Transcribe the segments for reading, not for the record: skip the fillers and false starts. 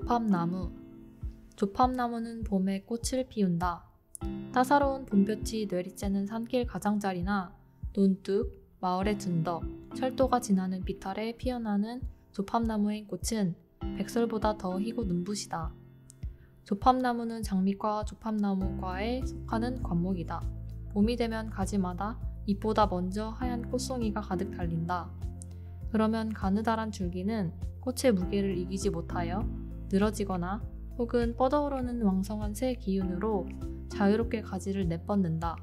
조팝나무. 조팝나무는 봄에 꽃을 피운다. 따사로운 봄볕이 내리쬐는 산길 가장자리나 논둑, 마을의 둔덕, 철도가 지나는 비탈에 피어나는 조팝나무의 꽃은 백설보다 더 희고 눈부시다. 조팝나무는 장미과 조팝나무과에 속하는 관목이다. 봄이 되면 가지마다 잎보다 먼저 하얀 꽃송이가 가득 달린다. 그러면 가느다란 줄기는 꽃의 무게를 이기지 못하여 늘어지거나 혹은 뻗어오르는 왕성한 새 기운으로 자유롭게 가지를 내뻗는다.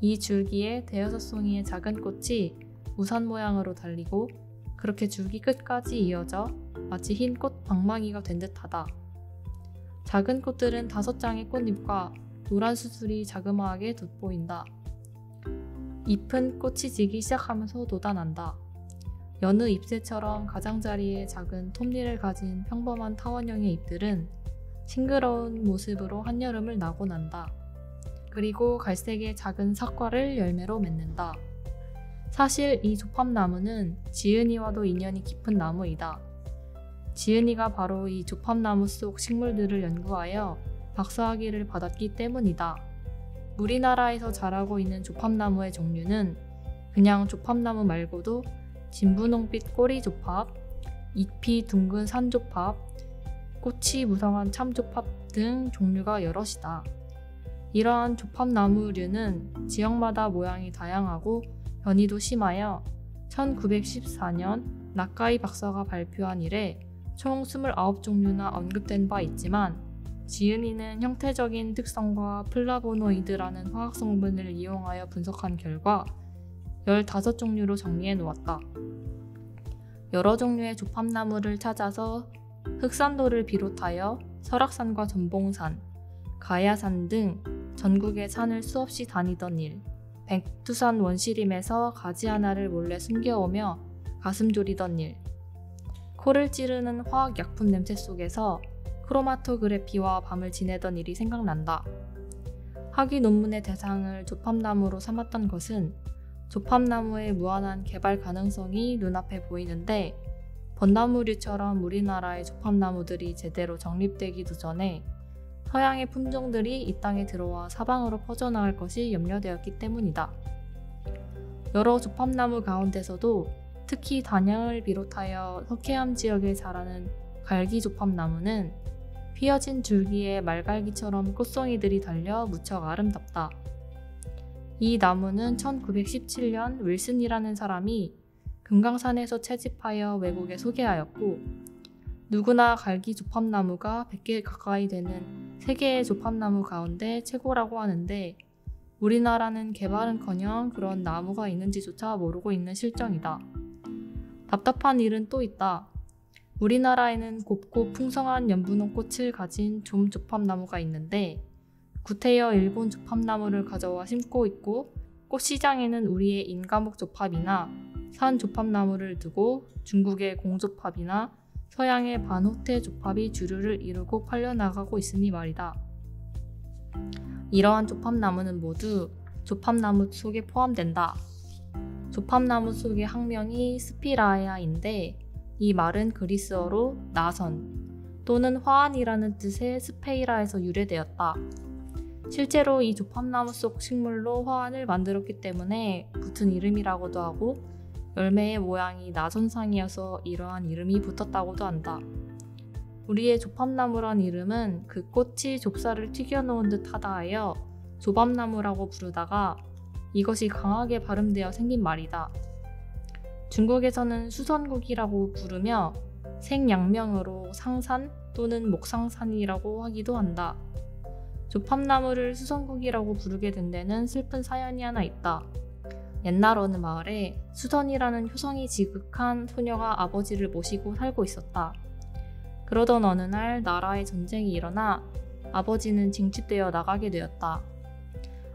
이 줄기에 대여섯 송이의 작은 꽃이 우산 모양으로 달리고 그렇게 줄기 끝까지 이어져 마치 흰 꽃 방망이가 된 듯하다. 작은 꽃들은 5장의 꽃잎과 노란 수술이 자그마하게 돋보인다. 잎은 꽃이 지기 시작하면서 돋아난다. 여느 잎새처럼 가장자리에 작은 톱니를 가진 평범한 타원형의 잎들은 싱그러운 모습으로 한여름을 나고 난다. 그리고 갈색의 작은 사과를 열매로 맺는다. 사실 이 조팝나무는 지은이와도 인연이 깊은 나무이다. 지은이가 바로 이 조팝나무 속 식물들을 연구하여 박사학위를 받았기 때문이다. 우리나라에서 자라고 있는 조팝나무의 종류는 그냥 조팝나무 말고도 진분홍빛 꼬리조팝, 잎이 둥근 산조팝, 꽃이 무성한 참조팝 등 종류가 여럿이다. 이러한 조팝나무류는 지역마다 모양이 다양하고 변이도 심하여 1914년 나카이 박사가 발표한 이래 총 29종류나 언급된 바 있지만 지은이는 형태적인 특성과 플라보노이드라는 화학성분을 이용하여 분석한 결과 15종류로 정리해 놓았다. 여러 종류의 조팝나무를 찾아서 흑산도를 비롯하여 설악산과 전봉산, 가야산 등 전국의 산을 수없이 다니던 일, 백두산 원시림에서 가지 하나를 몰래 숨겨오며 가슴 졸이던 일, 코를 찌르는 화학약품 냄새 속에서 크로마토그래피와 밤을 지내던 일이 생각난다. 학위 논문의 대상을 조팝나무로 삼았던 것은 조팝나무의 무한한 개발 가능성이 눈앞에 보이는데 벚나무류처럼 우리나라의 조팝나무들이 제대로 정립되기도 전에 서양의 품종들이 이 땅에 들어와 사방으로 퍼져나갈 것이 염려되었기 때문이다. 여러 조팝나무 가운데서도 특히 단양을 비롯하여 석회암 지역에 자라는 갈기조팝나무는 휘어진 줄기에 말갈기처럼 꽃송이들이 달려 무척 아름답다. 이 나무는 1917년 윌슨이라는 사람이 금강산에서 채집하여 외국에 소개하였고 누구나 갈기 조팝나무가 100개 가까이 되는 세계의 조팝나무 가운데 최고라고 하는데 우리나라는 개발은커녕 그런 나무가 있는지조차 모르고 있는 실정이다. 답답한 일은 또 있다. 우리나라에는 곱고 풍성한 연분홍 꽃을 가진 좀조팝나무가 있는데 구태여 일본 조팝나무를 가져와 심고 있고 꽃시장에는 우리의 인가목 조팝이나 산 조팝나무를 두고 중국의 공조팝이나 서양의 반호태 조팝이 주류를 이루고 팔려나가고 있으니 말이다. 이러한 조팝나무는 모두 조팝나무 속에 포함된다. 조팝나무 속의 학명이 스피라야인데 이 말은 그리스어로 나선 또는 화환이라는 뜻의 스페이라에서 유래되었다. 실제로 이 조팝나무 속 식물로 화환을 만들었기 때문에 붙은 이름이라고도 하고 열매의 모양이 나선상이어서 이러한 이름이 붙었다고도 한다. 우리의 조팝나무란 이름은 그 꽃이 좁쌀을 튀겨놓은 듯 하다 하여 조밥나무라고 부르다가 이것이 강하게 발음되어 생긴 말이다. 중국에서는 수선국이라고 부르며 생양명으로 상산 또는 목상산이라고 하기도 한다. 조팝나무를 수선국이라고 부르게 된 데는 슬픈 사연이 하나 있다. 옛날 어느 마을에 수선이라는 효성이 지극한 소녀가 아버지를 모시고 살고 있었다. 그러던 어느 날 나라에 전쟁이 일어나 아버지는 징집되어 나가게 되었다.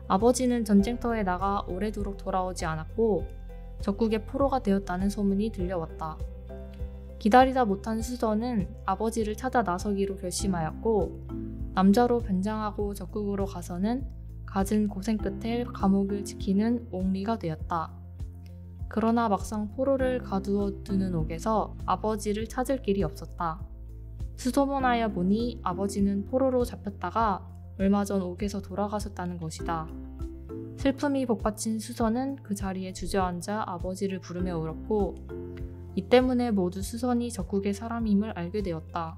아버지는 전쟁터에 나가 오래도록 돌아오지 않았고 적국의 포로가 되었다는 소문이 들려왔다. 기다리다 못한 수선은 아버지를 찾아 나서기로 결심하였고 남자로 변장하고 적국으로 가서는 갖은 고생 끝에 감옥을 지키는 옥리가 되었다. 그러나 막상 포로를 가두어 두는 옥에서 아버지를 찾을 길이 없었다. 수소문하여 보니 아버지는 포로로 잡혔다가 얼마 전 옥에서 돌아가셨다는 것이다. 슬픔이 복받친 수선은 그 자리에 주저앉아 아버지를 부르며 울었고 이 때문에 모두 수선이 적국의 사람임을 알게 되었다.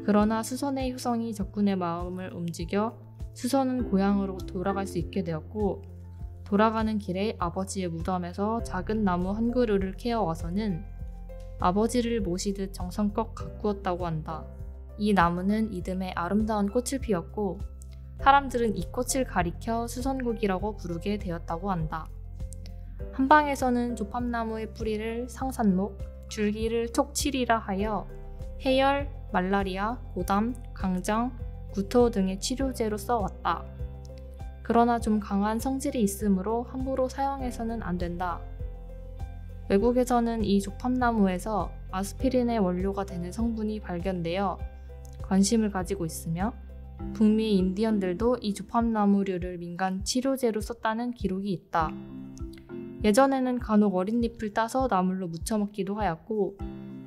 그러나 수선의 효성이 적군의 마음을 움직여 수선은 고향으로 돌아갈 수 있게 되었고 돌아가는 길에 아버지의 무덤에서 작은 나무 한 그루를 캐어와서는 아버지를 모시듯 정성껏 가꾸었다고 한다. 이 나무는 이듬해 아름다운 꽃을 피웠고 사람들은 이 꽃을 가리켜 수선국이라고 부르게 되었다고 한다. 한방에서는 조팝나무의 뿌리를 상산목, 줄기를 톡칠이라 하여 해열, 말라리아, 고담, 강정, 구토 등의 치료제로 써왔다. 그러나 좀 강한 성질이 있으므로 함부로 사용해서는 안 된다. 외국에서는 이 조팝나무에서 아스피린의 원료가 되는 성분이 발견되어 관심을 가지고 있으며 북미 인디언들도 이 조팝나무류를 민간 치료제로 썼다는 기록이 있다. 예전에는 간혹 어린 잎을 따서 나물로 무쳐 먹기도 하였고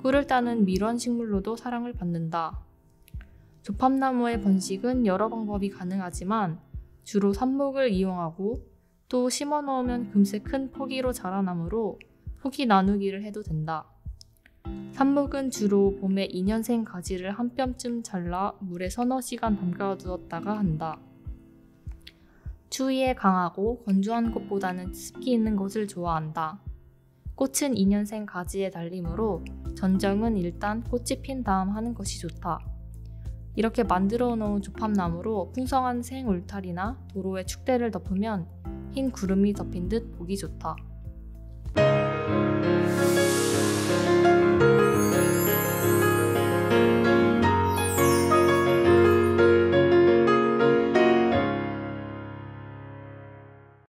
꿀을 따는 밀원 식물로도 사랑을 받는다. 조팝나무의 번식은 여러 방법이 가능하지만 주로 삽목을 이용하고 또 심어놓으면 금세 큰 포기로 자라나므로 포기 나누기를 해도 된다. 삽목은 주로 봄에 2년생 가지를 한 뼘쯤 잘라 물에 서너 시간 담가두었다가 한다. 추위에 강하고 건조한 곳보다는 습기 있는 곳을 좋아한다. 꽃은 2년생 가지에 달리므로 전정은 일단 꽃이 핀 다음 하는 것이 좋다. 이렇게 만들어 놓은 조팝나무로 풍성한 생 울타리나 도로에 축대를 덮으면 흰 구름이 덮인 듯 보기 좋다.